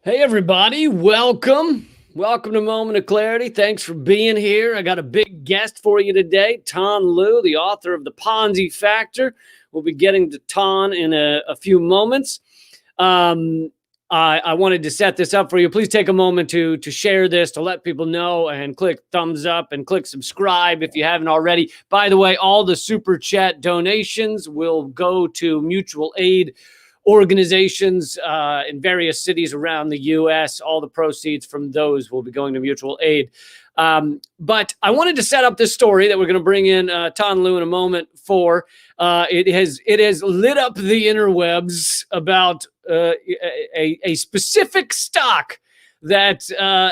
Hey, everybody. Welcome. Welcome to Moment of Clarity. Thanks for being here. I got a big guest for you today, Ton Liu, the author of The Ponzi Factor. We'll be getting to Ton in a few moments. I wanted to set this up for you. Please take a moment to share this, to let people know, and click thumbs up and click subscribe if you haven't already. By the way, all the super chat donations will go to mutual aid organizations in various cities around the U.S. All the proceeds from those will be going to mutual aid. But I wanted to set up this story that we're going to bring in Ton Liu in a moment for. It has lit up the interwebs about a specific stock that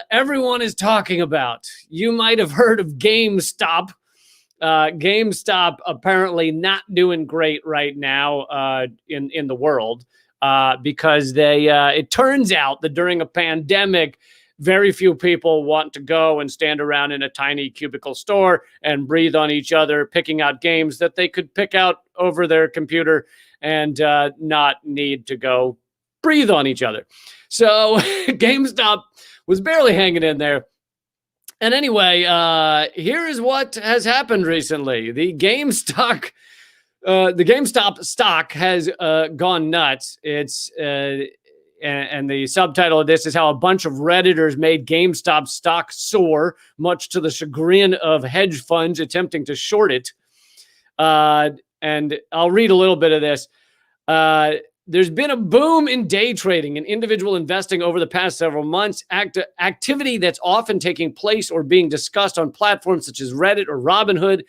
everyone is talking about. You might have heard of GameStop. GameStop apparently not doing great right now in the world because it turns out that during a pandemic, very few people want to go and stand around in a tiny cubicle store and breathe on each other, picking out games that they could pick out over their computer and not need to go breathe on each other. So GameStop was barely hanging in there. And anyway, here is what has happened recently. The GameStop stock has gone nuts. It's and the subtitle of this is how a bunch of Redditors made GameStop stock soar, much to the chagrin of hedge funds attempting to short it. And I'll read a little bit of this. There's been a boom in day trading and individual investing over the past several months, activity that's often taking place or being discussed on platforms such as Reddit or Robinhood.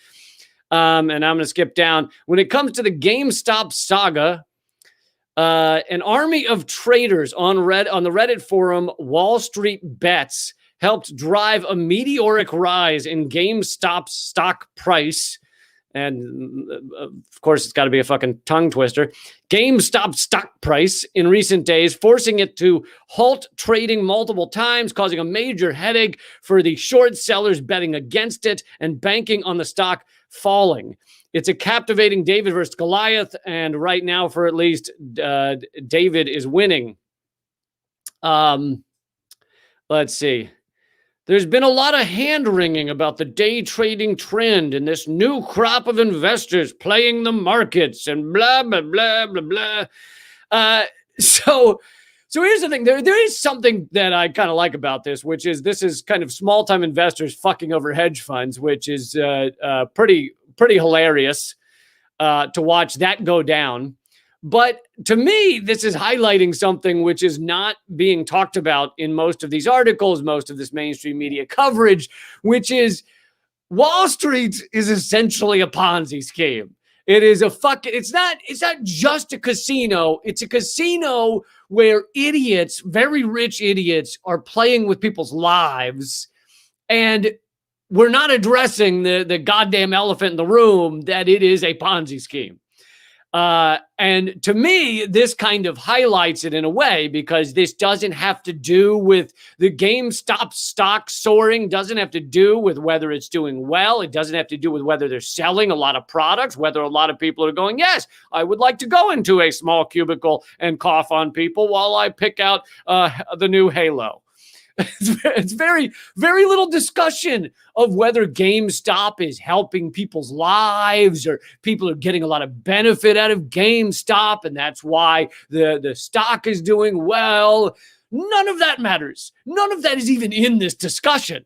And I'm going to skip down. When it comes to the GameStop saga, an army of traders on the Reddit forum Wall Street Bets helped drive a meteoric rise in GameStop's stock price. And of course, it's got to be a fucking tongue twister. GameStop stock price in recent days, forcing it to halt trading multiple times, causing a major headache for the short sellers betting against it and banking on the stock falling. It's a captivating David versus Goliath, and right now, for at least, David is winning. Let's see. There's been a lot of hand-wringing about the day trading trend and this new crop of investors playing the markets and blah, blah, blah, blah, blah. So here's the thing. There is something that I kind of like about this, which is this is kind of small-time investors fucking over hedge funds, which is pretty hilarious to watch that go down. But to me, this is highlighting something which is not being talked about in most of these articles, most of this mainstream media coverage, which is Wall Street is essentially a Ponzi scheme. It is it's not just a casino. It's a casino where idiots, very rich idiots, are playing with people's lives. And we're not addressing the goddamn elephant in the room that it is a Ponzi scheme. And to me, this kind of highlights it in a way, because this doesn't have to do with the GameStop stock soaring, doesn't have to do with whether it's doing well. It doesn't have to do with whether they're selling a lot of products, whether a lot of people are going, yes, I would like to go into a small cubicle and cough on people while I pick out the new Halo. It's very, very little discussion of whether GameStop is helping people's lives or people are getting a lot of benefit out of GameStop, and that's why the stock is doing well. None of that matters. None of that is even in this discussion.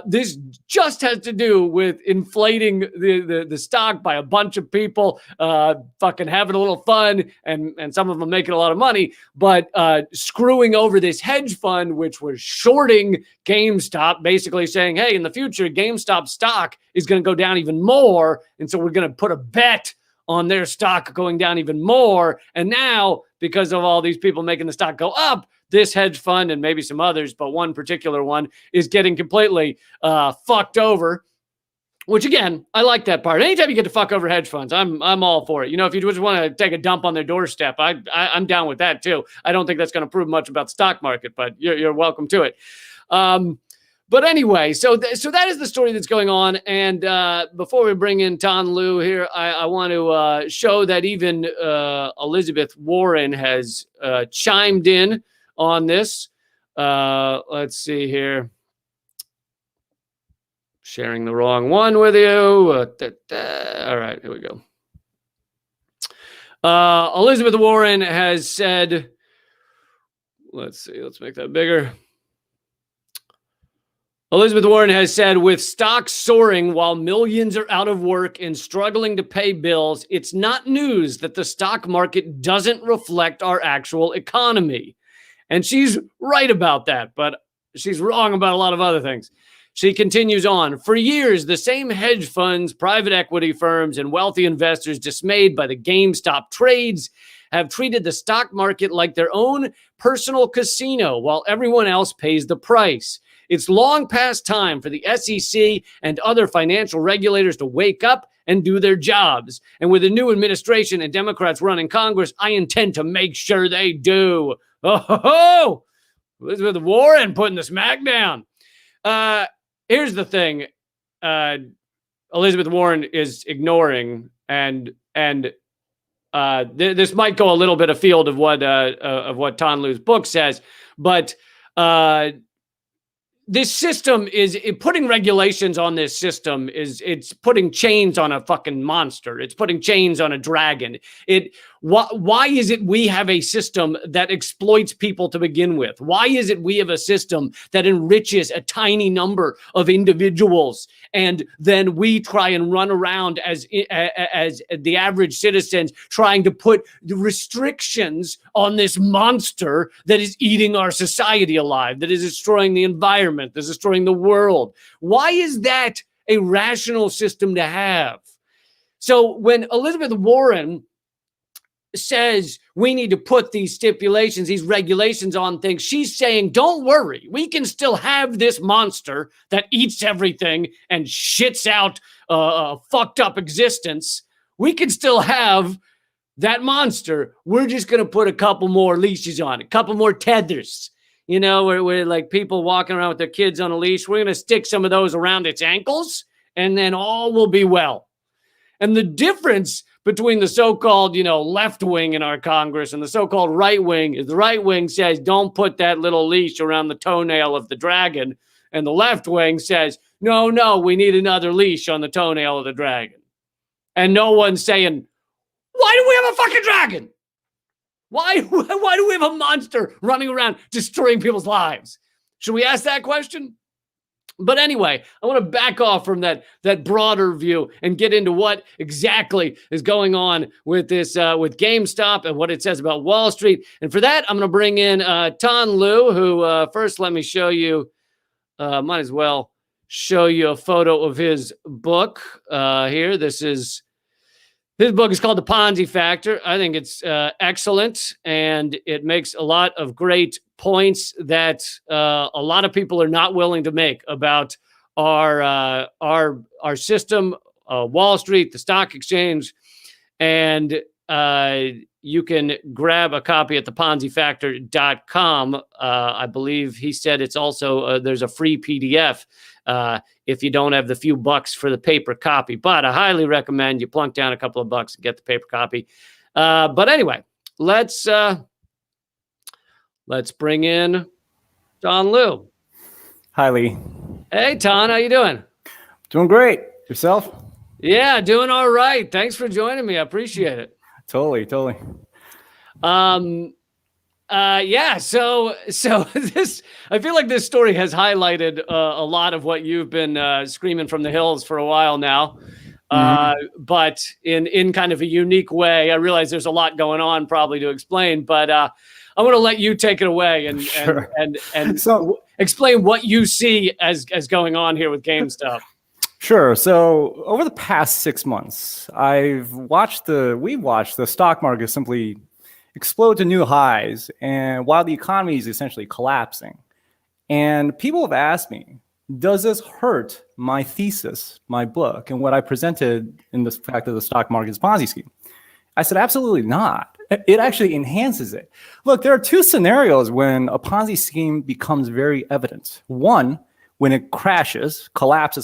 This just has to do with inflating the stock by a bunch of people fucking having a little fun, and some of them making a lot of money, but screwing over this hedge fund, which was shorting GameStop, basically saying, hey, in the future, GameStop stock is going to go down even more, and so we're going to put a bet on their stock going down even more. And now, because of all these people making the stock go up, this hedge fund and maybe some others, but one particular one is getting completely fucked over, which again, I like that part. Anytime you get to fuck over hedge funds, I'm all for it. You know, if you just want to take a dump on their doorstep, I'm down with that too. I don't think that's going to prove much about the stock market, but you're welcome to it. But anyway, so that is the story that's going on. And before we bring in Ton Liu here, I want to show that even Elizabeth Warren has chimed in on this. Let's see here. Sharing the wrong one with you. All right, here we go. Elizabeth Warren has said, let's see, let's make that bigger. Elizabeth Warren has said, with stocks soaring while millions are out of work and struggling to pay bills, it's not news that the stock market doesn't reflect our actual economy. And she's right about that, but she's wrong about a lot of other things. She continues on. For years, the same hedge funds, private equity firms, and wealthy investors dismayed by the GameStop trades have treated the stock market like their own personal casino while everyone else pays the price. It's long past time for the SEC and other financial regulators to wake up and do their jobs. And with a new administration and Democrats running Congress, I intend to make sure they do. Oh, Elizabeth Warren putting the smack down. Here's the thing. Elizabeth Warren is ignoring, and this might go a little bit afield of what Tan Lu's book says, but this system is putting regulations on this system it's putting chains on a fucking monster. It's putting chains on a dragon. Why is it we have a system that exploits people to begin with? Why is it we have a system that enriches a tiny number of individuals and then we try and run around as the average citizens trying to put restrictions on this monster that is eating our society alive, that is destroying the environment, that is destroying the world? Why is that a rational system to have? So when Elizabeth Warren says we need to put these stipulations, these regulations on things, she's saying, don't worry, we can still have this monster that eats everything and shits out a fucked up existence. We can still have that monster. We're just going to put a couple more leashes on it, a couple more tethers. You know, we're like people walking around with their kids on a leash. We're going to stick some of those around its ankles and then all will be well. And the difference between the so-called, left wing in our Congress and the so-called right wing is the right wing says, don't put that little leash around the toenail of the dragon. And the left wing says, no, we need another leash on the toenail of the dragon. And no one's saying, why do we have a fucking dragon? Why do we have a monster running around destroying people's lives? Should we ask that question? But anyway, I want to back off from that broader view and get into what exactly is going on with this, with GameStop and what it says about Wall Street. And for that, I'm going to bring in Tan Lu, who first let me show you, might as well show you a photo of his book here. His book is called The Ponzi Factor. I think it's excellent, and it makes a lot of great points that a lot of people are not willing to make about our system, Wall Street, the stock exchange, and you can grab a copy at theponzifactor.com. I believe he said it's also there's a free PDF if you don't have the few bucks for the paper copy. But I highly recommend you plunk down a couple of bucks and get the paper copy. But anyway, let's bring in Tan Lu. Hi, Lee. Hey, Tan, how you doing? Doing great. Yourself? Yeah, doing all right. Thanks for joining me. I appreciate it. Totally. Yeah. So this, I feel like this story has highlighted a lot of what you've been screaming from the hills for a while now. But in kind of a unique way. I realize there's a lot going on probably to explain, but I want to let you take it away and Sure. and so explain what you see as going on here with GameStop. Sure. So over the past 6 months, we've watched the stock market simply explode to new highs, and while the economy is essentially collapsing. And people have asked me, does this hurt my thesis, my book, and what I presented in the fact that the stock market is a Ponzi scheme? I said, absolutely not. It actually enhances it. Look, there are two scenarios when a Ponzi scheme becomes very evident. One, when it collapses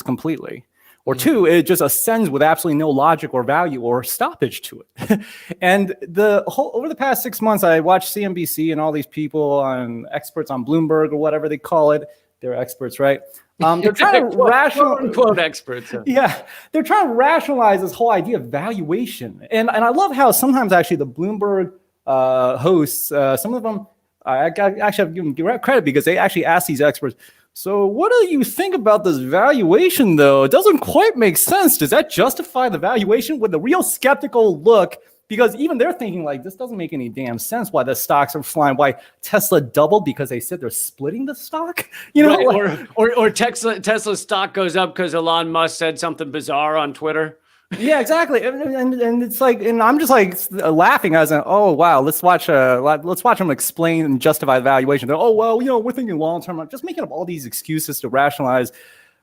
completely, Or two, it just ascends with absolutely no logic or value or stoppage to it. And over the past 6 months, I watched CNBC and all these people experts on Bloomberg or whatever they call it. They're experts, right? They're trying to quote experts. Yeah, they're trying to rationalize this whole idea of valuation. And I love how sometimes actually the Bloomberg hosts, some of them, I actually have to give them credit because they actually ask these experts, so what do you think about this valuation, though? It doesn't quite make sense. Does that justify the valuation? With a real skeptical look, because even they're thinking like, this doesn't make any damn sense why the stocks are flying, why Tesla doubled because they said they're splitting the stock. Right, or Tesla's stock goes up because Elon Musk said something bizarre on Twitter. Yeah, exactly. And it's like, and I'm just like laughing as in, oh wow, let's watch them explain and justify the valuation. They're, oh well, we're thinking long term. I'm just making up all these excuses to rationalize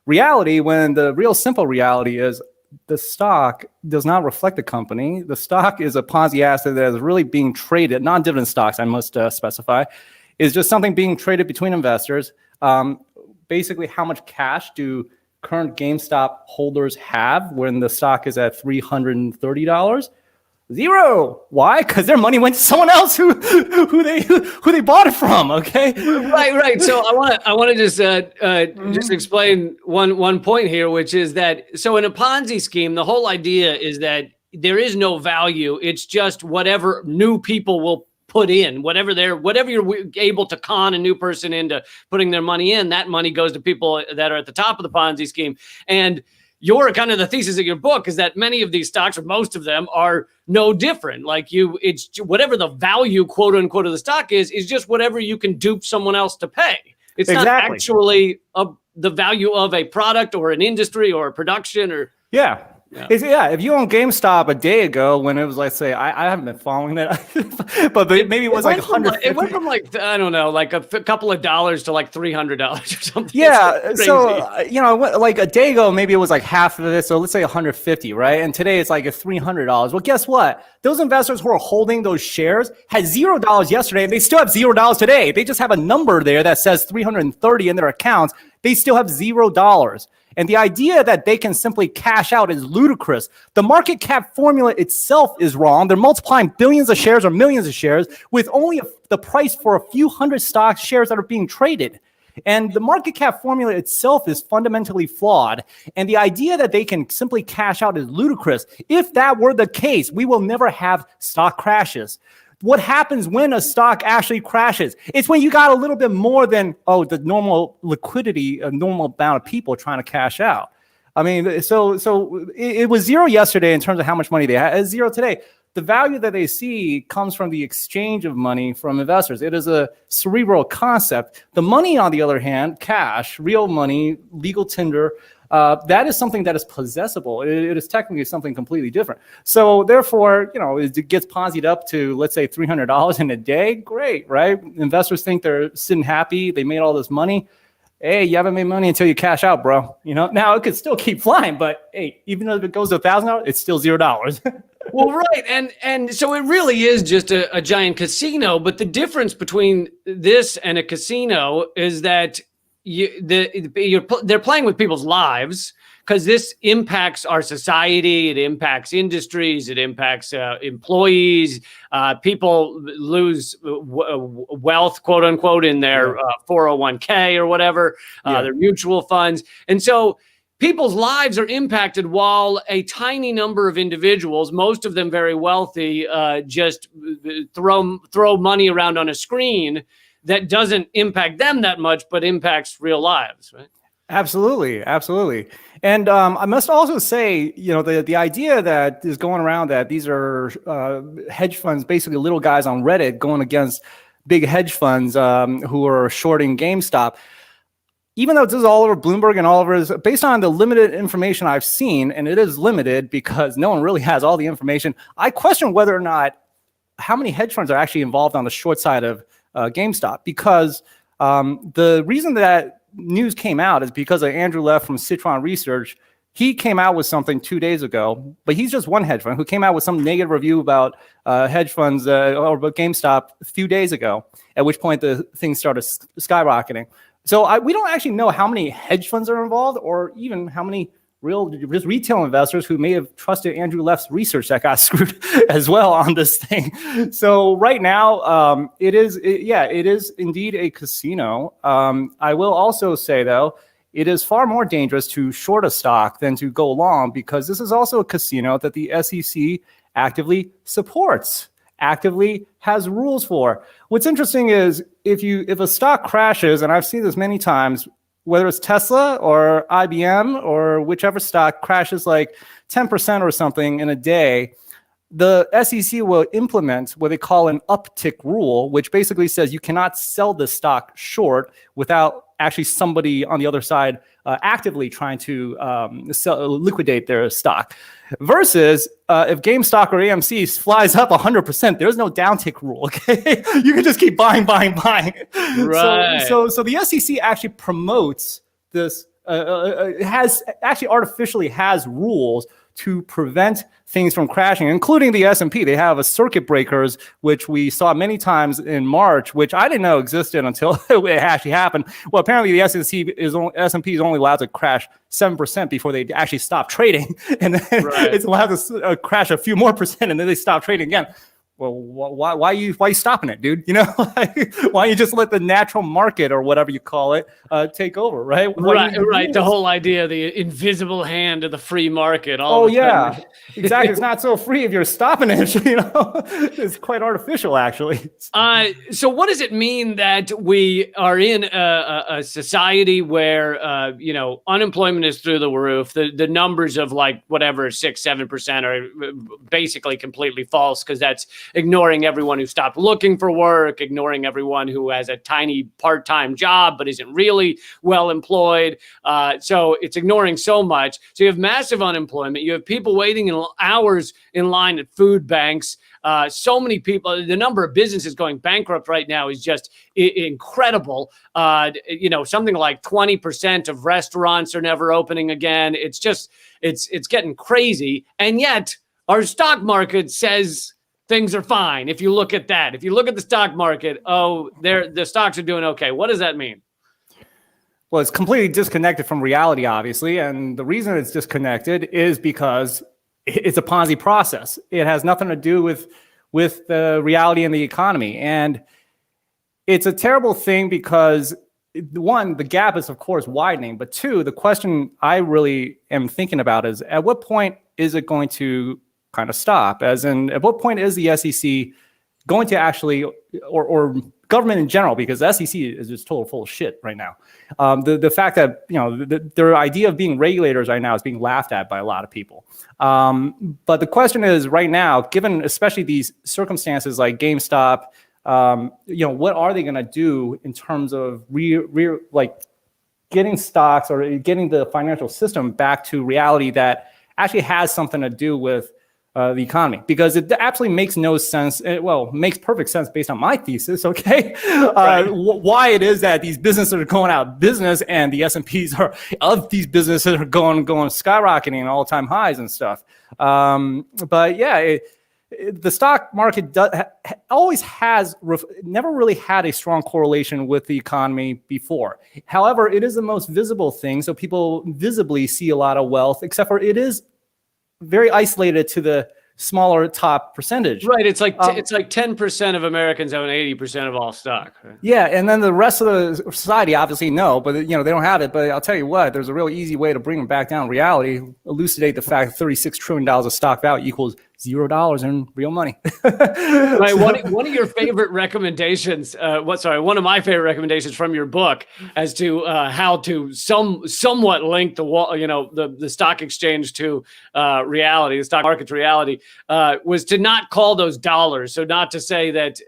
reality when the real simple reality is the stock does not reflect the company. The stock is a Ponzi asset that is really being traded, non-dividend stocks, I must specify, is just something being traded between investors. Basically, how much cash do current GameStop holders have when the stock is at $330? Zero. Why? Because their money went to someone else who they bought it from. Okay. Right. So I want to just explain one point here, which is that so in a Ponzi scheme, the whole idea is that there is no value. It's just whatever new people will put in, whatever you're able to con a new person into putting their money in, that money goes to people that are at the top of the Ponzi scheme. And your kind of the thesis of your book is that many of these stocks, or most of them, are no different. Like it's whatever the value, quote unquote, of the stock is just whatever you can dupe someone else to pay. It's not actually the value of a product or an industry or a production or. Yeah. If you own GameStop a day ago when it was, let's say, I haven't been following that, but maybe it was like 150. It went from like, I don't know, like a couple of dollars to like $300 or something. Yeah. So, like a day ago, maybe it was like half of this. So let's say 150, right? And today it's like a $300. Well, guess what? Those investors who are holding those shares had $0 yesterday and they still have $0 today. They just have a number there that says 330 in their accounts. They still have $0. And the idea that they can simply cash out is ludicrous. The market cap formula itself is wrong. They're multiplying billions of shares or millions of shares with only the price for a few hundred stock shares that are being traded. And the market cap formula itself is fundamentally flawed. And the idea that they can simply cash out is ludicrous. If that were the case, we will never have stock crashes. What happens when a stock actually crashes? It's when you got a little bit more than, the normal liquidity, a normal amount of people trying to cash out. I mean, so it was zero yesterday in terms of how much money they had. It's zero today. The value that they see comes from the exchange of money from investors. It is a cerebral concept. The money, on the other hand, cash, real money, legal tender, that is something that is possessible. It is technically something completely different. So therefore, it gets Ponzi'd up to, let's say, $300 in a day. Great, right? Investors think they're sitting happy. They made all this money. Hey, you haven't made money until you cash out, bro. Now it could still keep flying, but hey, even if it goes to $1,000, it's still $0. Well, right. And so it really is just a giant casino. But the difference between this and a casino is that they're playing with people's lives, because this impacts our society. It impacts industries. It impacts employees. People lose wealth, quote unquote, in their 401k or whatever, their mutual funds. And so people's lives are impacted while a tiny number of individuals, most of them very wealthy, just throw money around on a screen that doesn't impact them that much, but impacts real lives, right? Absolutely. And I must also say, the idea that is going around that these are hedge funds, basically little guys on Reddit going against big hedge funds who are shorting GameStop. Even though this is all over Bloomberg and all over, based on the limited information I've seen, and it is limited because no one really has all the information, I question whether or not how many hedge funds are actually involved on the short side of GameStop, because the reason that news came out is because of Andrew Leff from Citron Research. He came out with something 2 days ago, but he's just one hedge fund who came out with some negative review about hedge funds or about GameStop a few days ago, at which point the thing started skyrocketing. So we don't actually know how many hedge funds are involved or even how many just retail investors who may have trusted Andrew Left's research that got screwed as well on this thing. So right now, it is indeed a casino. I will also say, though, it is far more dangerous to short a stock than to go long, because this is also a casino that the SEC actively supports, actively has rules for. What's interesting is if a stock crashes, and I've seen this many times, whether it's Tesla or IBM or whichever stock crashes like 10% or something in a day, the SEC will implement what they call an uptick rule, which basically says you cannot sell this stock short without actually somebody on the other side actively trying to liquidate their stock. Versus if GameStop or AMC flies up 100%, there's no downtick rule. Okay, you can just keep buying. Right. So the SEC actually promotes this. Has actually artificially has rules to prevent things from crashing, including the S&P. They have a circuit breakers, which we saw many times in March, which I didn't know existed until it actually happened. Well, apparently the S&P is only allowed to crash 7% before they actually stop trading, and then it's allowed to crash a few more percent, and then they stop trading again. Well, why are you stopping it, dude? You know, why don't you just let the natural market or whatever you call it take over, right? Right. The whole idea, the invisible hand of the free market. Exactly. It's not so free if you're stopping it. You know, it's quite artificial, actually. So what does it mean that we are in a society where unemployment is through the roof? The numbers of like whatever 6-7% are basically completely false, because that's ignoring everyone who stopped looking for work, ignoring everyone who has a tiny part-time job but isn't really well employed. So it's ignoring so much. So you have massive unemployment. You have people waiting in hours in line at food banks. So many people, the number of businesses going bankrupt right now is just incredible. Something like 20% of restaurants are never opening again. It's just, it's getting crazy. And yet our stock market says things are fine. If you look at that, if you look at the stock market, the stocks are doing okay. What does that mean? Well, it's completely disconnected from reality, obviously. And the reason it's disconnected is because it's a Ponzi process. It has nothing to do with the reality in the economy. And it's a terrible thing because, one, the gap is, of course, widening. But two, the question I really am thinking about is, at what point is it going to kind of stop? As in, at what point is the SEC going to actually, or government in general, because the SEC is just total full of shit right now. The fact that their idea of being regulators right now is being laughed at by a lot of people. But the question is right now, given especially these circumstances like GameStop, what are they going to do in terms of getting stocks or getting the financial system back to reality that actually has something to do with the economy? Because it absolutely makes no sense. Makes perfect sense based on my thesis. Okay, why it is that these businesses are going out of business and the S&Ps of these businesses are going skyrocketing all-time highs and stuff. But yeah, the stock market never really had a strong correlation with the economy before. However, it is the most visible thing, so people visibly see a lot of wealth. Except for it is very isolated to the smaller top percentage. Right. It's like 10% of Americans own 80% of all stock. Right? Yeah, and then the rest of the society obviously no, but they don't have it. But I'll tell you what, there's a really easy way to bring them back down to reality. Elucidate the fact that $36 trillion of stock value equals $0 in real money. Right. One of your favorite recommendations, one of my favorite recommendations from your book as to how to somewhat link the stock exchange to reality, the stock market to reality, was to not call those dollars. So not to say that,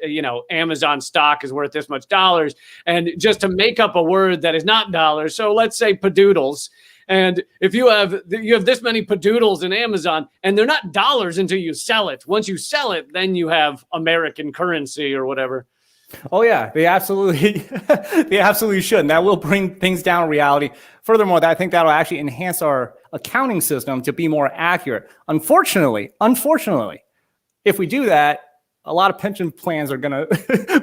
Amazon stock is worth this much dollars, and just to make up a word that is not dollars. So let's say padoodles. And if you have this many padoodles in Amazon, and they're not dollars until you sell it. Once you sell it, then you have American currency or whatever. Oh yeah, they absolutely should. And that will bring things down to reality. Furthermore, I think that'll actually enhance our accounting system to be more accurate. Unfortunately, if we do that, a lot of pension plans are gonna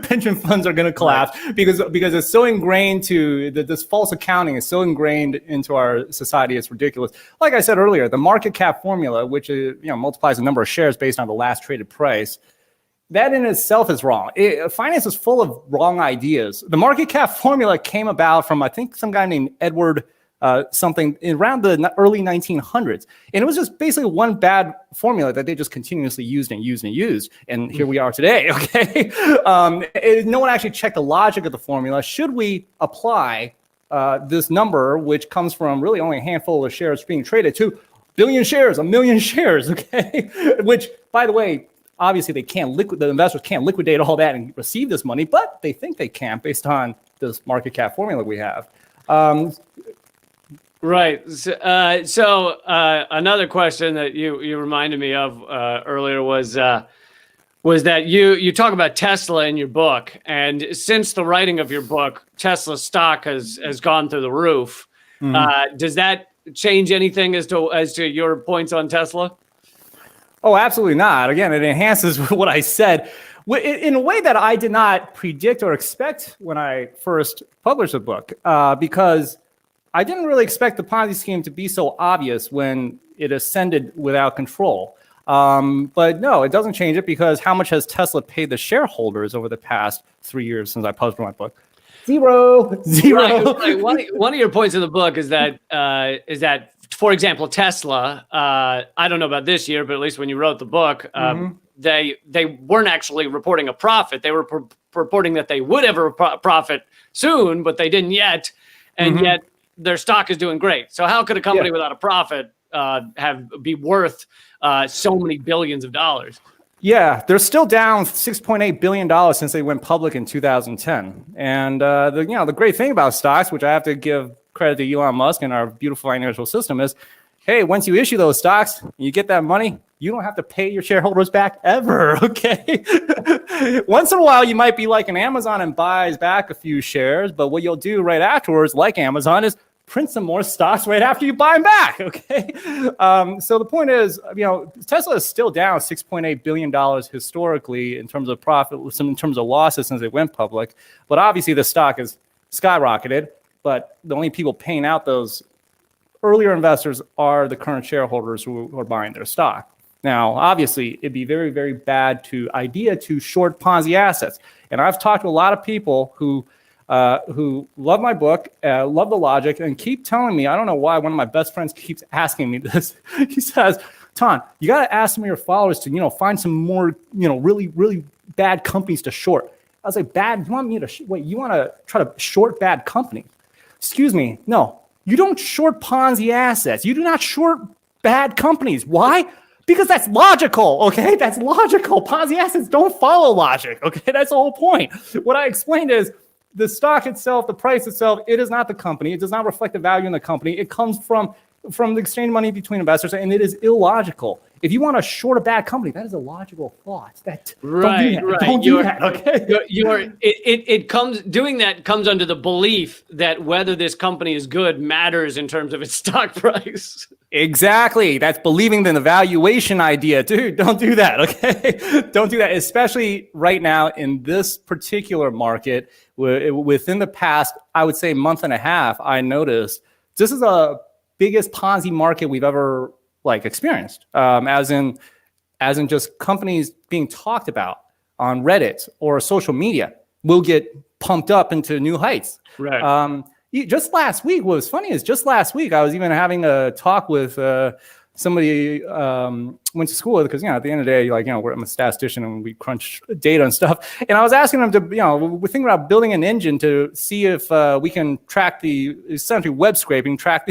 pension funds are gonna collapse because it's so ingrained to this false accounting is so ingrained into our society. It's ridiculous. Like I said earlier, the market cap formula, which is, multiplies the number of shares based on the last traded price, that in itself is wrong. Finance is full of wrong ideas. The market cap formula came about from, I think, some guy named Edward something around the early 1900s. And it was just basically one bad formula that they just continuously used and used and used. And here we are today, okay? No one actually checked the logic of the formula. Should we apply this number, which comes from really only a handful of shares being traded, to billion shares, 1 million shares, okay? Which, by the way, obviously the investors can't liquidate all that and receive this money, but they think they can based on this market cap formula we have. Right. So another question that you reminded me of earlier was that you talk about Tesla in your book, and since the writing of your book, Tesla stock has gone through the roof. Mm-hmm. Does that change anything as to your points on Tesla? Oh, absolutely not. Again, it enhances what I said in a way that I did not predict or expect when I first published the book, because I didn't really expect the Ponzi scheme to be so obvious when it ascended without control. But no, it doesn't change it, because how much has Tesla paid the shareholders over the past 3 years since I published my book? Zero. Right. One of your points in the book is that for example, Tesla, I don't know about this year, but at least when you wrote the book, they weren't actually reporting a profit. They were reporting that they would have a profit soon, but they didn't yet. And yet their stock is doing great. So how could a company without a profit be worth so many billions of dollars? Yeah, they're still down $6.8 billion since they went public in 2010. And the great thing about stocks, which I have to give credit to Elon Musk and our beautiful financial system, is, hey, once you issue those stocks, you get that money, you don't have to pay your shareholders back ever, okay? Once in a while, you might be like an Amazon and buys back a few shares, but what you'll do right afterwards, like Amazon, is print some more stocks right after you buy them back, okay? So the point is, Tesla is still down $6.8 billion historically in terms of profit, in terms of losses since it went public. But obviously the stock has skyrocketed, but the only people paying out those earlier investors are the current shareholders who are buying their stock. Now, obviously, it'd be very, very bad idea to short Ponzi assets. And I've talked to a lot of people who love my book, love the logic, and keep telling me, I don't know why, one of my best friends keeps asking me this. He says, Ton, you got to ask some of your followers to, find some more, really, really bad companies to short. I was like, bad? You want me to, you want to try to short bad companies? Excuse me, no. You don't short Ponzi assets. You do not short bad companies. Why? Because that's logical, okay? That's logical. Ponzi assets don't follow logic, okay? That's the whole point. What I explained is the stock itself, the price itself, it is not the company. It does not reflect the value in the company. It comes from the exchange money between investors, and it is illogical. If you want to short a bad company, that is a logical thought. Don't do that, okay? Doing that comes under the belief that whether this company is good matters in terms of its stock price. Exactly. That's believing in the valuation idea. Dude, don't do that, okay? Don't do that, especially right now in this particular market. Within the past, I would say, month and a half, I noticed this is the biggest Ponzi market we've ever experienced, as in just companies being talked about on Reddit or social media will get pumped up into new heights. Right. Just last week, what was funny is just last week, I was even having a talk with somebody went to school with, because, at the end of the day, I'm a statistician and we crunch data and stuff. And I was asking them to, we're thinking about building an engine to see if we can track essentially web scraping, track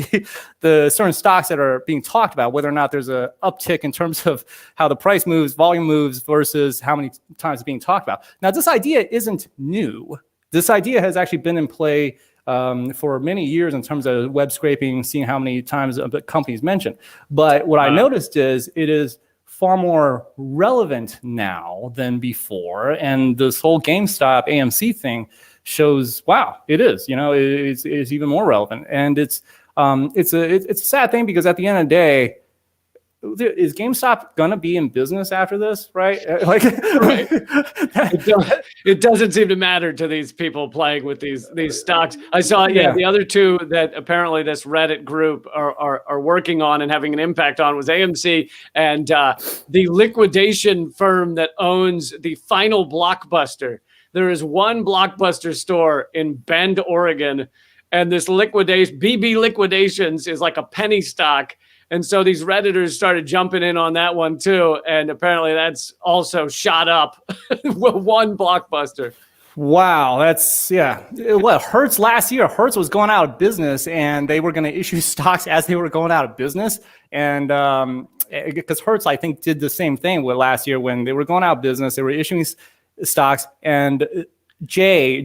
the certain stocks that are being talked about, whether or not there's a uptick in terms of how the price moves, volume moves, versus how many times it's being talked about. Now, this idea isn't new. This idea has actually been in play for many years in terms of web scraping, seeing how many times the companies mentioned. But what I noticed is it is far more relevant now than before. And this whole GameStop AMC thing shows, wow, it is. It's even more relevant. And it's a sad thing, because at the end of the day, is GameStop gonna be in business after this, right? Like, right. It doesn't seem to matter to these people playing with these stocks. I saw, the other two that apparently this Reddit group are working on and having an impact on was AMC and the liquidation firm that owns the final Blockbuster. There is one Blockbuster store in Bend, Oregon, and this BB Liquidations is like a penny stock. And so these Redditors started jumping in on that one too. And apparently that's also shot up one Blockbuster. Wow, that's, Well, Hertz last year, Hertz was going out of business and they were going to issue stocks as they were going out of business. And because Hertz, I think, did the same thing with last year when they were going out of business, they were issuing stocks. And Jay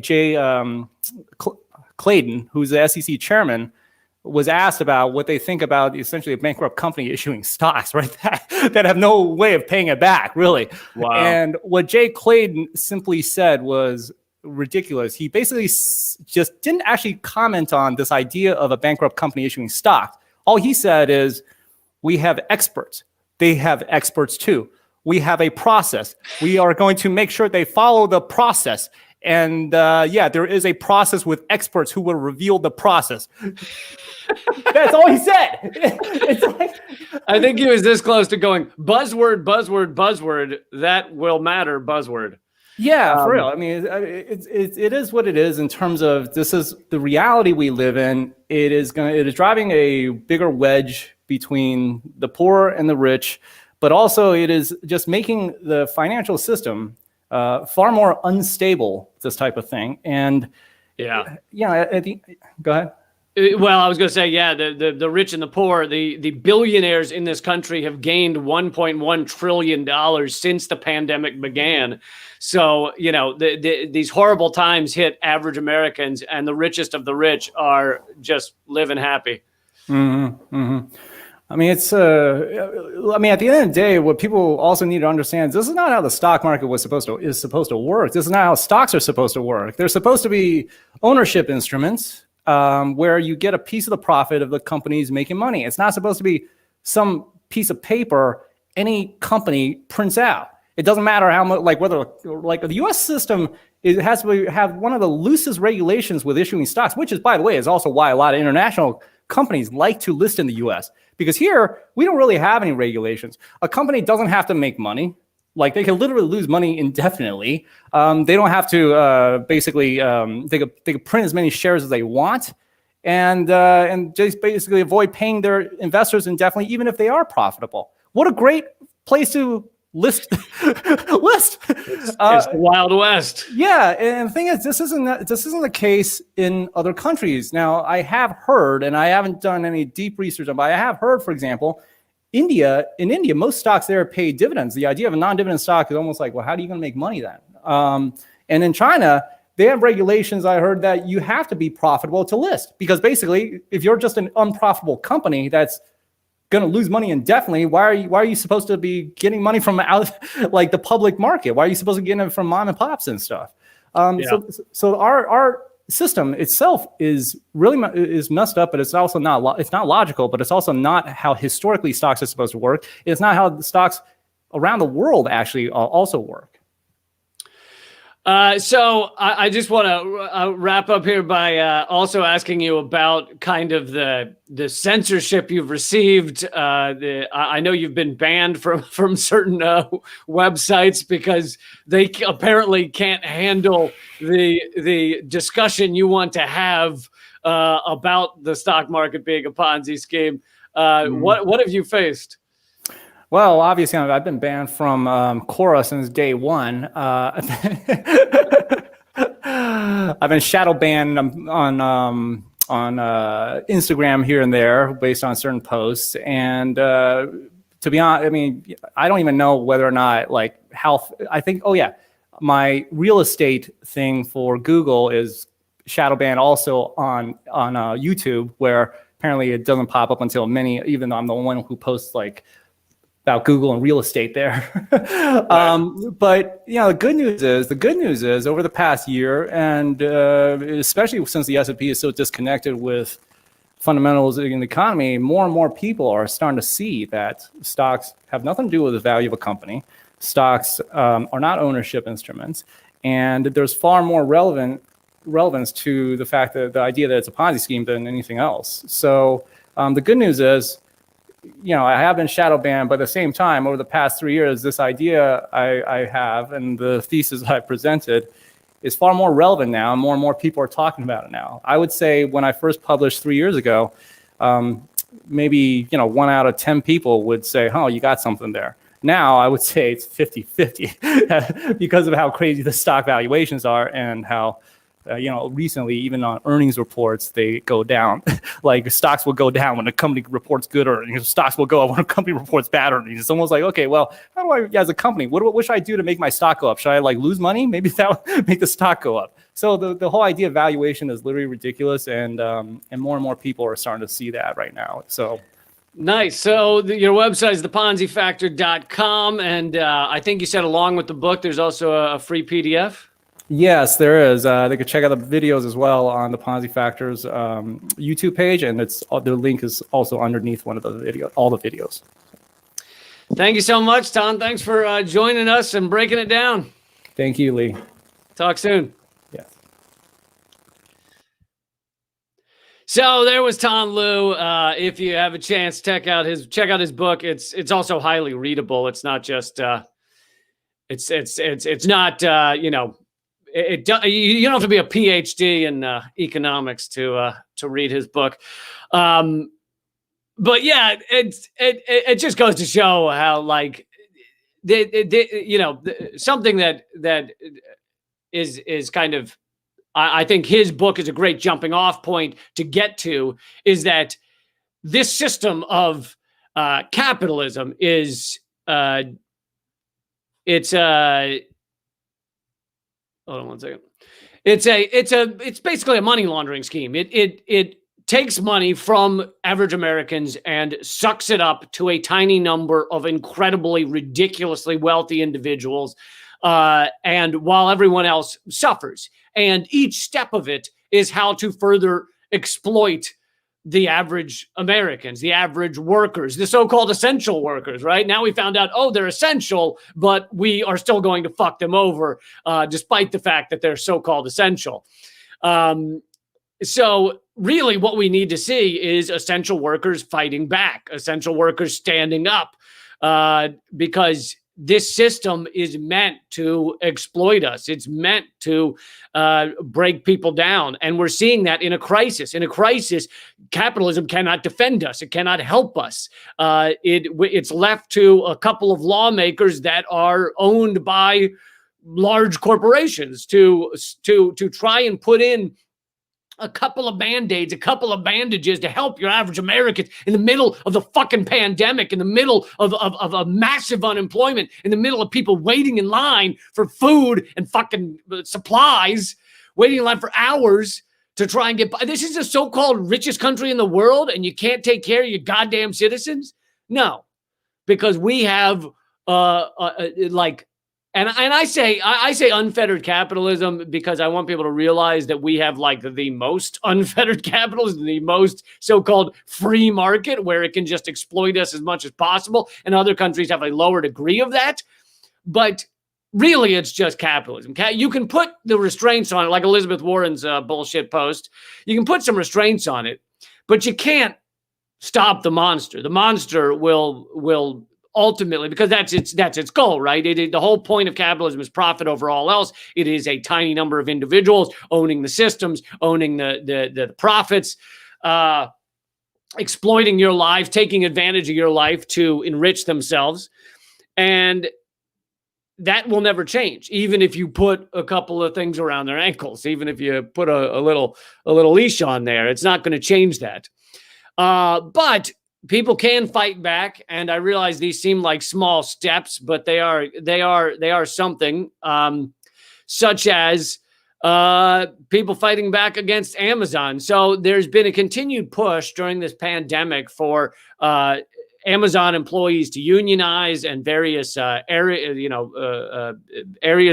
Clayton, who's the SEC chairman, was asked about what they think about essentially a bankrupt company issuing stocks, right? That have no way of paying it back, really. Wow. And what Jay Clayton simply said was ridiculous. He basically just didn't actually comment on this idea of a bankrupt company issuing stocks. All he said is, we have experts. They have experts too. We have a process. We are going to make sure they follow the process. And there is a process with experts who will reveal the process. That's all he said. It's like, I think he was this close to going buzzword, buzzword, buzzword. That will matter, buzzword. Yeah, for real. I mean, it is what it is in terms of this is the reality we live in. It is driving a bigger wedge between the poor and the rich, but also it is just making the financial system far more unstable, this type of thing. And go ahead. Well, I was going to say, the rich and the poor, the billionaires in this country have gained $1.1 trillion since the pandemic began. So, these horrible times hit average Americans, and the richest of the rich are just living happy. Mm-hmm, mm-hmm. I mean, at the end of the day, what people also need to understand is this is not how the stock market is supposed to work. This is not how stocks are supposed to work. They're supposed to be ownership instruments where you get a piece of the profit of the companies making money. It's not supposed to be some piece of paper any company prints out. It doesn't matter how much, whether the U.S. system, it has to have one of the loosest regulations with issuing stocks, which is, by the way, is also why a lot of international companies like to list in the U.S. Because here, we don't really have any regulations. A company doesn't have to make money. Like, they can literally lose money indefinitely. They don't have to they could print as many shares as they want and just basically avoid paying their investors indefinitely, even if they are profitable. What a great place to list. It's the Wild West. Yeah, and the thing is, this isn't the case in other countries. Now, I have heard, and I haven't done any deep research on, but I have heard, for example, in India, most stocks there pay dividends. The idea of a non-dividend stock is almost like, well, how are you going to make money then? And in China, they have regulations. I heard that you have to be profitable to list, because basically, if you're just an unprofitable company that's going to lose money indefinitely, why are you supposed to be getting money from out like the public market? Why are you supposed to get it from mom and pops and stuff? So our system itself is messed up, but it's also it's not logical, but it's also not how historically stocks are supposed to work. It's not how the stocks around the world actually also work. So I just want to wrap up here by also asking you about kind of the censorship you've received. I know you've been banned from certain websites because they apparently can't handle the discussion you want to have about the stock market being a Ponzi scheme. What have you faced? Well, obviously, I've been banned from Quora since day one. I've been shadow banned on Instagram here and there based on certain posts. And to be honest, I mean, I don't even know whether or not my real estate thing for Google is shadow banned also on YouTube, where apparently it doesn't pop up until even though I'm the one who posts about Google and real estate there. But the good news is over the past year, and especially since the S&P is so disconnected with fundamentals in the economy, more and more people are starting to see that stocks have nothing to do with the value of a company. Stocks are not ownership instruments, and there's far more relevance to the fact that the idea that it's a Ponzi scheme than anything else. So the good news is, I have been shadow banned, but at the same time, over the past 3 years, this idea I have and the thesis I've presented is far more relevant now, and more people are talking about it now. I would say when I first published 3 years ago, maybe 1 out of 10 people would say, "Oh, you got something there." Now I would say it's 50-50 because of how crazy the stock valuations are and how recently, even on earnings reports, they go down. Like stocks will go down when a company reports good earnings. Stocks will go up when a company reports bad earnings. It's almost like, okay, well, how do I, as a company, what should I do to make my stock go up? Should I lose money? Maybe that will make the stock go up. So the whole idea of valuation is literally ridiculous, and more people are starting to see that right now. So. Nice. So your website is theponzifactor.com, and I think you said along with the book, there's also a free PDF. Yes, there is. They could check out the videos as well on the Ponzi Factor's YouTube page, and the link is also underneath all the videos. Thank you so much, Tom. Thanks for joining us and breaking it down. Thank you, Lee. Talk soon. Yes. So there was Tom Liu. If you have a chance, check out his book. It's also highly readable. It's not just it's not you don't have to be a PhD in economics to read his book. But yeah, it just goes to show how something that is kind of, I think his book is a great jumping off point to get to, is that this system of capitalism is hold on one second. It's basically a money laundering scheme. It takes money from average Americans and sucks it up to a tiny number of incredibly, ridiculously wealthy individuals, and while everyone else suffers. And each step of it is how to further exploit the average Americans, the average workers, the so-called essential workers, right? Now we found out, they're essential, but we are still going to fuck them over, despite the fact that they're so-called essential. So really what we need to see is essential workers fighting back, essential workers standing up, because this system is meant to exploit us. It's meant to break people down. And we're seeing that in a crisis. In a crisis, capitalism cannot defend us. It cannot help us. It's left to a couple of lawmakers that are owned by large corporations to try and put in a couple of Band-Aids, a couple of bandages to help your average American in the middle of the fucking pandemic, in the middle of a massive unemployment, in the middle of people waiting in line for food and fucking supplies, waiting in line for hours to try and get by. This is the so-called richest country in the world, and you can't take care of your goddamn citizens? No, because we have And I say unfettered capitalism because I want people to realize that we have the most unfettered capitalism, the most so-called free market where it can just exploit us as much as possible. And other countries have a lower degree of that. But really, it's just capitalism. You can put the restraints on it, like Elizabeth Warren's bullshit post. You can put some restraints on it, but you can't stop the monster. The monster will ultimately, because that's its goal, right? The whole point of capitalism is profit over all else. It is a tiny number of individuals owning the systems, owning the profits, exploiting your life, taking advantage of your life to enrich themselves. And that will never change, even if you put a couple of things around their ankles, even if you put a little leash on there, it's not going to change that. But people can fight back, and I realize these seem like small steps, but they are something, such as people fighting back against Amazon. So there's been a continued push during this pandemic for Amazon employees to unionize, and various areas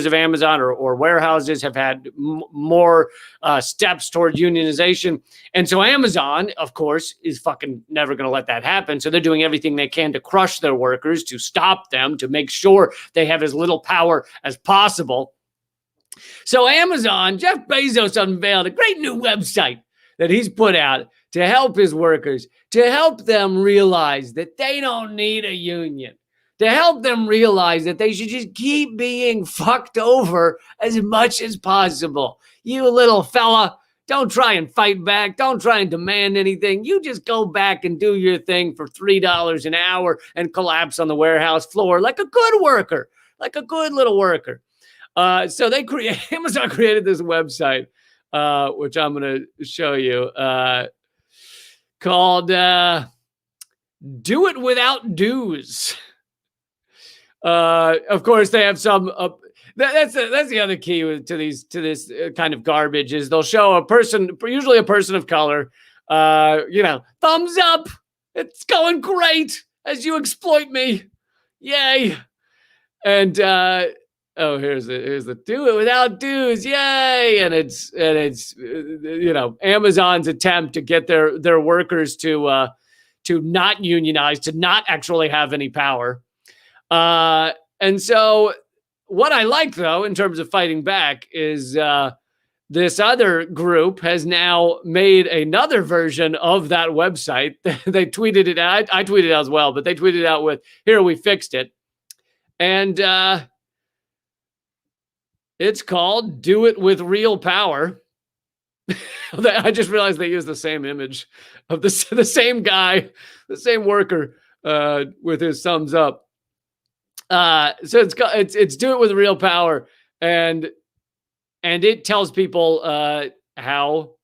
of Amazon or warehouses have had more steps toward unionization. And so Amazon, of course, is fucking never going to let that happen. So they're doing everything they can to crush their workers, to stop them, to make sure they have as little power as possible. So Amazon, Jeff Bezos unveiled a great new website that he's put out to help his workers, to help them realize that they don't need a union, to help them realize that they should just keep being fucked over as much as possible. You little fella, don't try and fight back. Don't try and demand anything. You just go back and do your thing for $3 an hour and collapse on the warehouse floor like a good worker, like a good little worker. So Amazon created this website, which I'm going to show you, called Do It Without Dues. Of course, they have some. That's the other key to this kind of garbage is they'll show a person, usually a person of color, thumbs up. It's going great as you exploit me. Yay. And here's the Do It Without Dues. Yay. And it's Amazon's attempt to get their workers to not unionize, to not actually have any power. And so what I like, though, in terms of fighting back is this other group has now made another version of that website. They tweeted it out. I tweeted it out as well, but they tweeted it out with, "Here, we fixed it." And it's called Do It With Real Power. I just realized they used the same image of the same guy, the same worker with his thumbs up. So it's Do It With Real Power, and it tells people how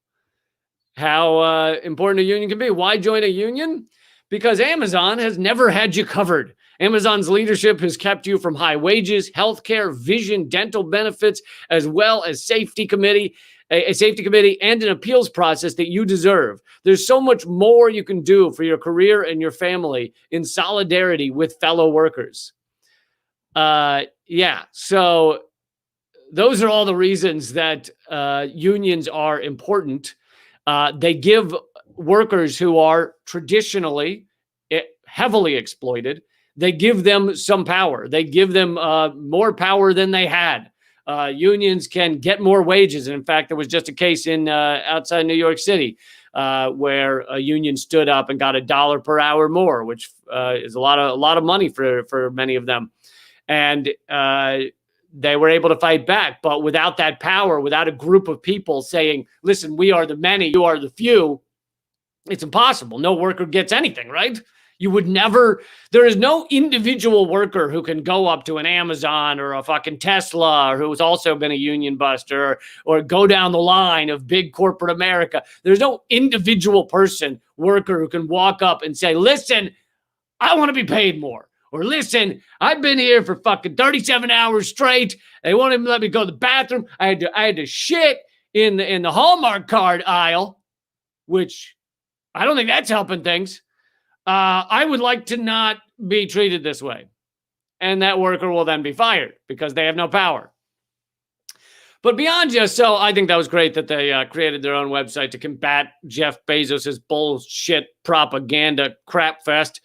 important a union can be. Why join a union? Because Amazon has never had you covered. Amazon's leadership has kept you from high wages, healthcare, vision, dental benefits, as well as a safety committee, and an appeals process that you deserve. There's so much more you can do for your career and your family in solidarity with fellow workers. So those are all the reasons that unions are important. They give workers who are traditionally heavily exploited, they give them some power. They give them more power than they had. Unions can get more wages. And in fact, there was just a case in outside New York City where a union stood up and got $1 per hour more, which is a lot of money for many of them. And they were able to fight back. But without that power, without a group of people saying, listen, we are the many, you are the few, it's impossible. No worker gets anything, right? You would never, there is no individual worker who can go up to an Amazon or a fucking Tesla, or who's also been a union buster, or go down the line of big corporate America. There's no individual worker who can walk up and say, listen, I want to be paid more. Or listen, I've been here for fucking 37 hours straight. They won't even let me go to the bathroom. I had to shit in the Hallmark card aisle, which I don't think that's helping things. I would like to not be treated this way. And that worker will then be fired because they have no power. But beyond just so, I think that was great that they created their own website to combat Jeff Bezos's bullshit propaganda crap fest.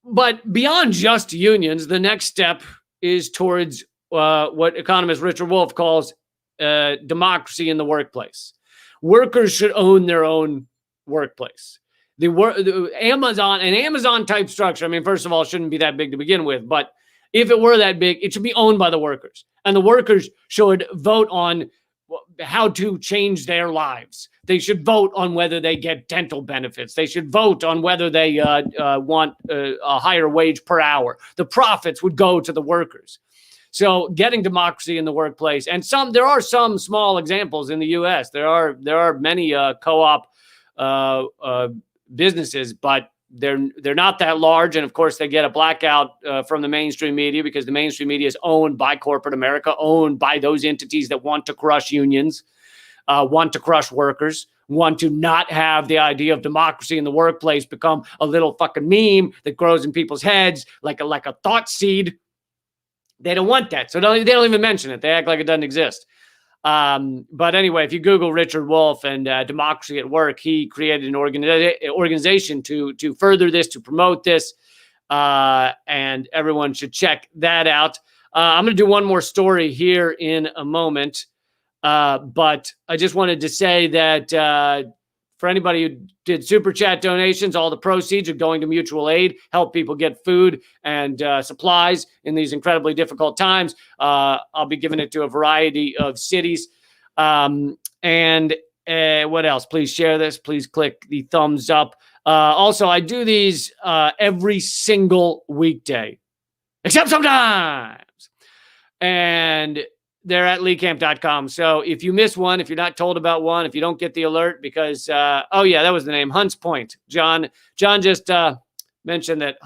But beyond just unions, the next step is towards what economist Richard Wolff calls democracy in the workplace. Workers should own their own workplace. The Amazon type structure, I mean, first of all, it shouldn't be that big to begin with, but if it were that big, it should be owned by the workers. And the workers should vote on how to change their lives. They should vote on whether they get dental benefits. They should vote on whether they want a higher wage per hour. The profits would go to the workers. So getting democracy in the workplace, and there are some small examples in the U.S. There are many co-op businesses, but they're not that large. And of course, they get a blackout from the mainstream media because the mainstream media is owned by corporate America, owned by those entities that want to crush unions, want to crush workers, want to not have the idea of democracy in the workplace become a little fucking meme that grows in people's heads like a thought seed. They don't want that. So they don't even mention it. They act like it doesn't exist. But anyway, if you Google Richard Wolff and democracy at work, he created an organization to further this, to promote this. And everyone should check that out. I'm going to do one more story here in a moment. But I just wanted to say that for anybody who did super chat donations, all the proceeds are going to mutual aid, help people get food and supplies in these incredibly difficult times. I'll be giving it to a variety of cities. And what else? Please share this. Please click the thumbs up. Also, I do these every single weekday, except sometimes. And they're at leecamp.com. So if you miss one, if you're not told about one, if you don't get the alert, because, oh yeah, that was the name, Hunts Point. John just mentioned that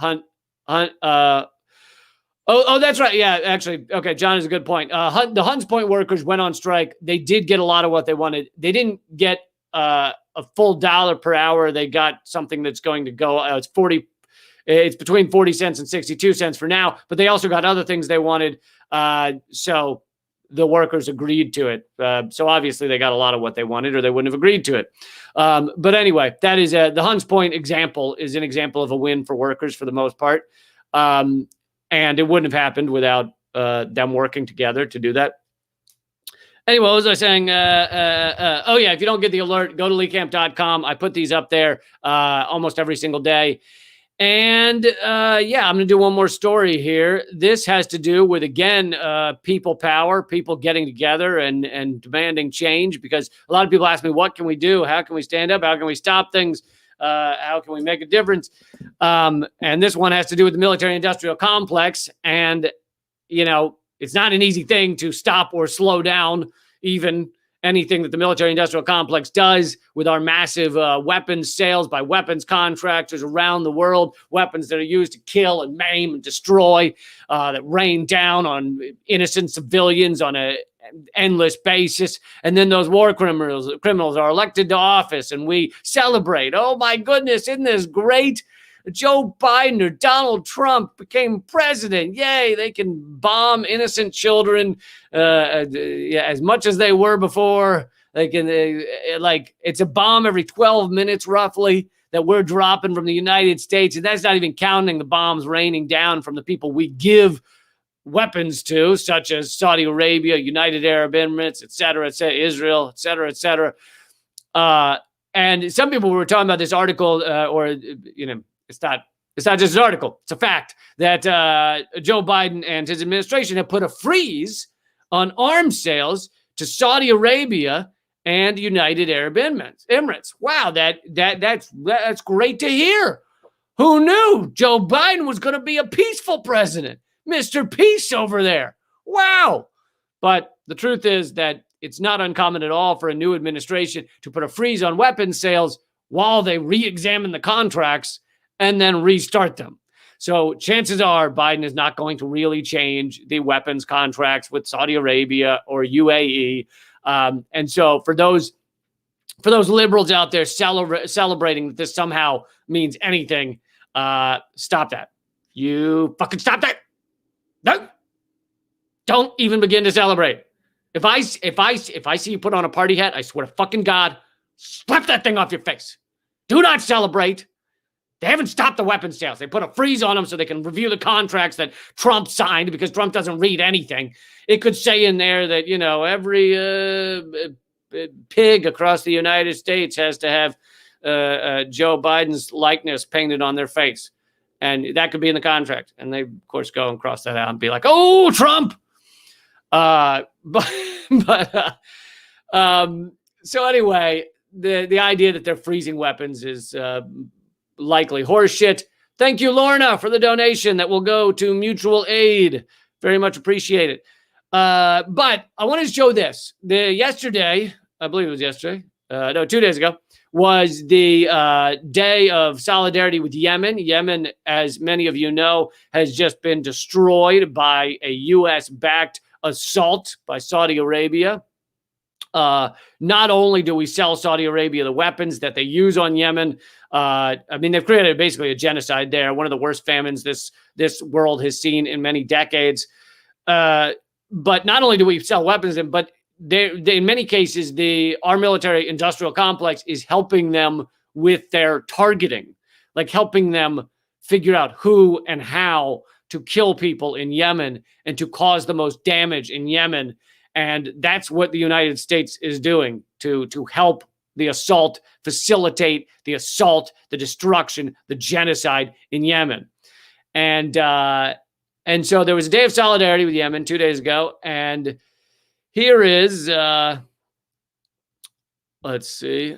Oh, that's right. Yeah, actually. Okay, John is a good point. The Hunts Point workers went on strike. They did get a lot of what they wanted. They didn't get a full $1 per hour. They got something that's going to go, it's between 40 cents and 62 cents for now, but they also got other things they wanted. So the workers agreed to it. So obviously they got a lot of what they wanted, or they wouldn't have agreed to it. But anyway, that is the Hunts Point example is an example of a win for workers for the most part. And it wouldn't have happened without them working together to do that. Anyway, what was I saying? Oh yeah, if you don't get the alert, go to leecamp.com. I put these up there almost every single day. And yeah, I'm going to do one more story here. This has to do with, again, people power, people getting together and demanding change, because a lot of people ask me, what can we do? How can we stand up? How can we stop things? How can we make a difference? And this one has to do with the military-industrial complex. And, you know, it's not an easy thing to stop or slow down even anything that the military-industrial complex does with our massive weapons sales by weapons contractors around the world, weapons that are used to kill and maim and destroy, that rain down on innocent civilians on an endless basis. And then those war criminals are elected to office, and we celebrate. Oh, my goodness, isn't this great? Joe Biden or Donald Trump became president. Yay, they can bomb innocent children as much as they were before. They can, it's a bomb every 12 minutes roughly that we're dropping from the United States. And that's not even counting the bombs raining down from the people we give weapons to, such as Saudi Arabia, United Arab Emirates, et cetera, Israel, et cetera, et cetera. And some people were talking about this article it's not just an article. It's a fact that Joe Biden and his administration have put a freeze on arms sales to Saudi Arabia and United Arab Emirates. Wow, that's great to hear. Who knew Joe Biden was going to be a peaceful president? Mr. Peace over there. Wow. But the truth is that it's not uncommon at all for a new administration to put a freeze on weapons sales while they re-examine the contracts and then restart them. So chances are Biden is not going to really change the weapons contracts with Saudi Arabia or UAE. And so for those liberals out there celebrating that this somehow means anything, stop that. You fucking stop that. No. Don't even begin to celebrate. If I see you put on a party hat, I swear to fucking God, slap that thing off your face. Do not celebrate. They haven't stopped the weapons sales. They put a freeze on them so they can review the contracts that Trump signed, because Trump doesn't read anything. It could say in there that, every pig across the United States has to have Joe Biden's likeness painted on their face. And that could be in the contract. And they, of course, go and cross that out and be like, oh, Trump. So anyway, the idea that they're freezing weapons is likely horseshit. Thank you, Lorna, for the donation that will go to mutual aid. Very much appreciated. But I want to show this. Yesterday, I believe it was yesterday. 2 days ago, was the day of solidarity with Yemen. Yemen, as many of you know, has just been destroyed by a U.S.-backed assault by Saudi Arabia Not only do we sell Saudi Arabia the weapons that they use on Yemen, I mean, they've created basically a genocide there, one of the worst famines this world has seen in many decades. But not only do we sell weapons, but in many cases, our military industrial complex is helping them with their targeting, like helping them figure out who and how to kill people in Yemen and to cause the most damage in Yemen. And that's what the United States is doing to help the assault, facilitate the assault, the destruction, the genocide in Yemen. And so there was a day of solidarity with Yemen 2 days ago. And here is, let's see.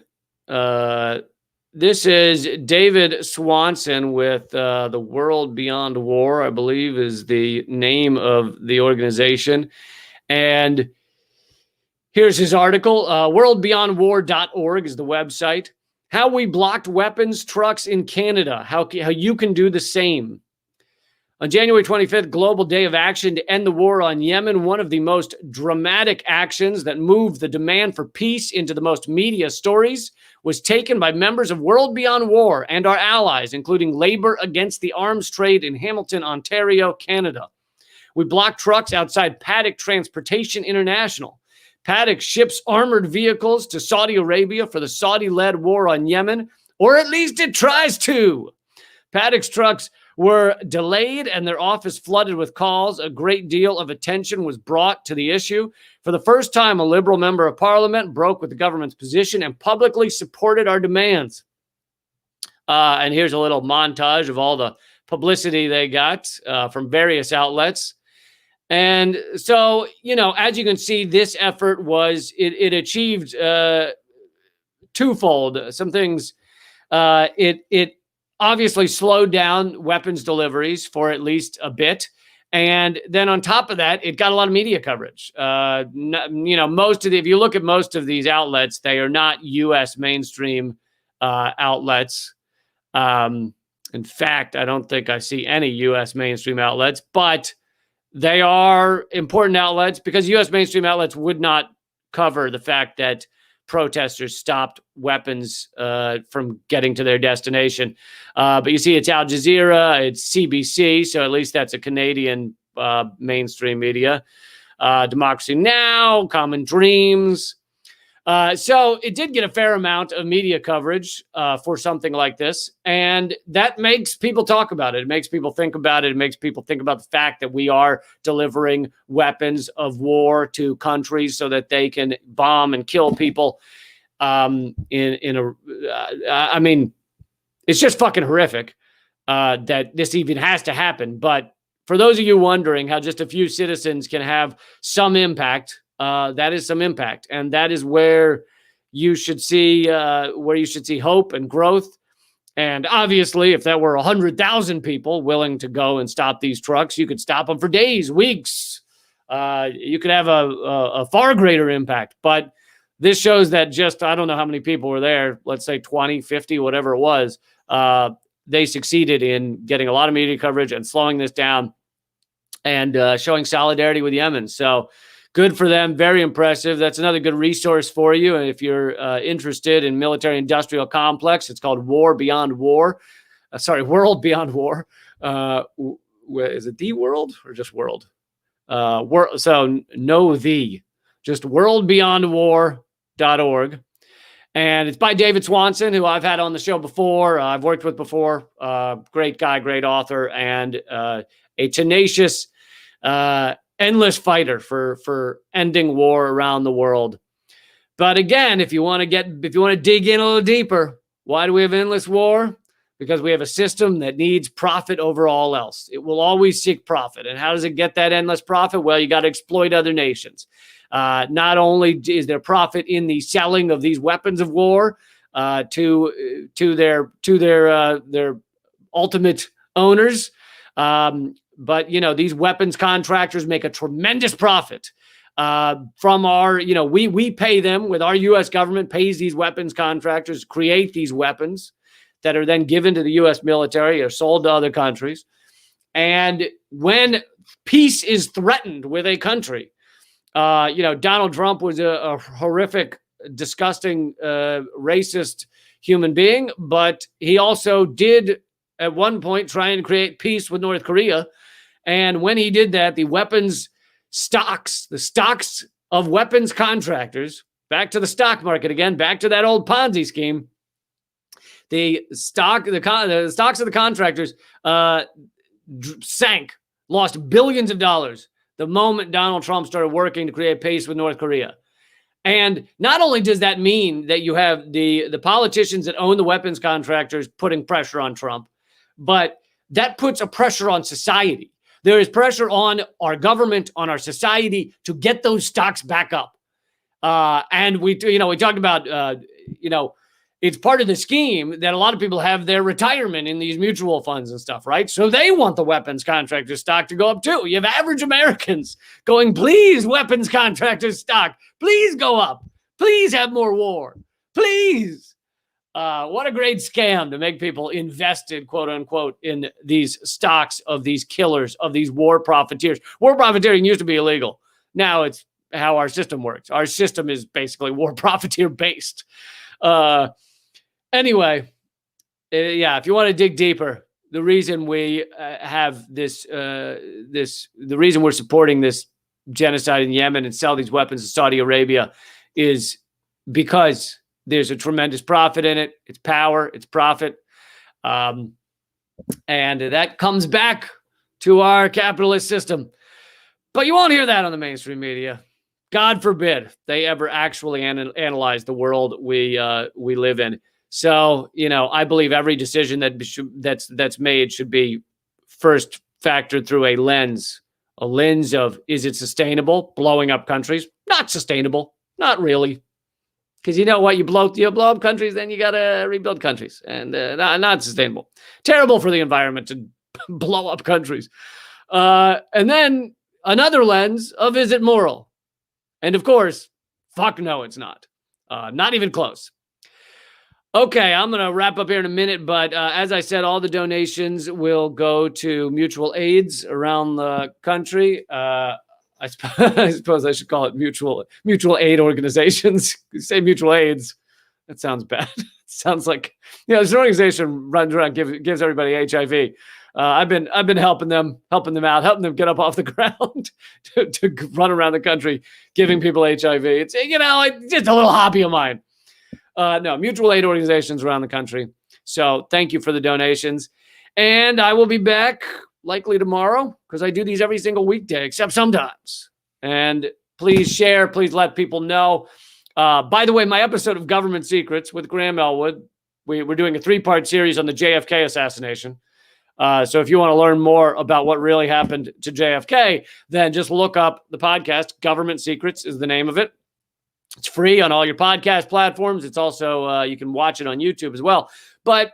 This is David Swanson with the World Beyond War, I believe is the name of the organization. And here's his article. Worldbeyondwar.org is the website. How we blocked weapons trucks in Canada. How you can do the same. On January 25th, Global Day of Action to End the War on Yemen, one of the most dramatic actions that moved the demand for peace into the most media stories was taken by members of World Beyond War and our allies, including Labor Against the Arms Trade in Hamilton, Ontario, Canada. We blocked trucks outside Paddock Transportation International. Paddock ships armored vehicles to Saudi Arabia for the Saudi-led war on Yemen, or at least it tries to. Paddock's trucks were delayed and their office flooded with calls. A great deal of attention was brought to the issue. For the first time, a Liberal member of Parliament broke with the government's position and publicly supported our demands. And here's a little montage of all the publicity they got from various outlets. And so, as you can see, this effort it achieved twofold. Some things, it obviously slowed down weapons deliveries for at least a bit. And then on top of that, it got a lot of media coverage. If you look at most of these outlets, they are not U.S. mainstream outlets. In fact, I don't think I see any U.S. mainstream outlets, but they are important outlets because U.S. mainstream outlets would not cover the fact that protesters stopped weapons from getting to their destination. But you see, it's Al Jazeera, it's CBC, so at least that's a Canadian mainstream media. Democracy Now!, Common Dreams. So it did get a fair amount of media coverage for something like this. And that makes people talk about it. It makes people think about it. It makes people think about the fact that we are delivering weapons of war to countries so that they can bomb and kill people. I mean, it's just fucking horrific that this even has to happen. But for those of you wondering how just a few citizens can have some impact, that is some impact, and that is where you should see hope and growth. And obviously, if there were 100,000 people willing to go and stop these trucks, you could stop them for days, weeks. You could have a far greater impact. But this shows that I don't know how many people were there. Let's say 20, 50, whatever it was. They succeeded in getting a lot of media coverage and slowing this down and showing solidarity with Yemen. So good for them. Very impressive. That's another good resource for you. And if you're interested in military industrial complex, it's called World Beyond War. Is it the world or just world? So no the, just worldbeyondwar.org. And it's by David Swanson, who I've had on the show before. I've worked with before. Great guy, great author, and a tenacious, endless fighter for ending war around the world. But again, if you want to dig in a little deeper, why do we have endless war? Because we have a system that needs profit over all else. It will always seek profit. And how does it get that endless profit? Well, you got to exploit other nations. Not only is there profit in the selling of these weapons of war to their ultimate owners, but these weapons contractors make a tremendous profit from our. We pay them with our U.S. government pays these weapons contractors to create these weapons that are then given to the U.S. military or sold to other countries. And when peace is threatened with a country, Donald Trump was a horrific, disgusting, racist human being, but he also did at one point try and create peace with North Korea. And when he did that, the stocks of weapons contractors, back to the stock market again, back to that old Ponzi scheme, the stocks of the contractors sank, lost billions of dollars the moment Donald Trump started working to create peace with North Korea. And not only does that mean that you have the politicians that own the weapons contractors putting pressure on Trump, but that puts a pressure on society. There is pressure on our government, on our society to get those stocks back up. And we talked about, it's part of the scheme that a lot of people have their retirement in these mutual funds and stuff, right? So they want the weapons contractors stock to go up too. You have average Americans going, please, weapons contractors stock, please go up. Please have more war. Please. What a great scam to make people invested, quote unquote, in these stocks of these killers, of these war profiteers. War profiteering used to be illegal. Now it's how our system works. Our system is basically war profiteer based. Anyway, if you want to dig deeper, the reason we have the reason we're supporting this genocide in Yemen and sell these weapons to Saudi Arabia is because there's a tremendous profit in it. It's power, it's profit. And that comes back to our capitalist system. But you won't hear that on the mainstream media. God forbid they ever actually analyze the world we live in. So, I believe every decision that's made should be first factored through a lens of, is it sustainable? Blowing up countries? Not sustainable. Not really. Because you know what? You blow up countries, then you got to rebuild countries. And not sustainable. Terrible for the environment to blow up countries. And then another lens of, is it moral? And of course, fuck no, it's not. Not even close. Okay, I'm going to wrap up here in a minute, but as I said, all the donations will go to mutual aids around the country. I suppose I should call it mutual aid organizations. You say mutual aids, that sounds bad. It sounds like, this organization runs around, gives everybody HIV. I've been helping them out, helping them get up off the ground to run around the country, giving people HIV. It's, just a little hobby of mine. No, mutual aid organizations around the country. So thank you for the donations. And I will be back likely tomorrow because I do these every single weekday, except sometimes. And please share, please let people know. By the way, my episode of Government Secrets with Graham Elwood, we're doing a 3-part series on the JFK assassination. So if you want to learn more about what really happened to JFK, then just look up the podcast. Government Secrets is the name of it. It's free on all your podcast platforms. It's also, you can watch it on YouTube as well. But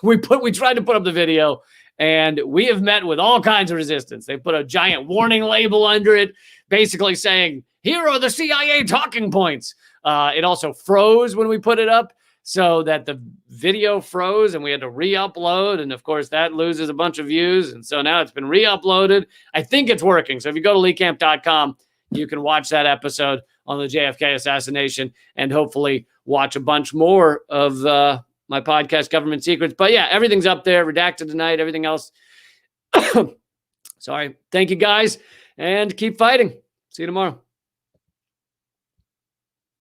we tried to put up the video, and we have met with all kinds of resistance. They put a giant warning label under it, basically saying, here are the CIA talking points. It also froze when we put it up, so that the video froze and we had to re-upload. And of course, that loses a bunch of views. And so now it's been re-uploaded. I think it's working. So if you go to leecamp.com, you can watch that episode on the JFK assassination and hopefully watch a bunch more of my podcast, Government Secrets. But yeah, everything's up there, redacted tonight, everything else. Sorry. Thank you, guys, and keep fighting. See you tomorrow.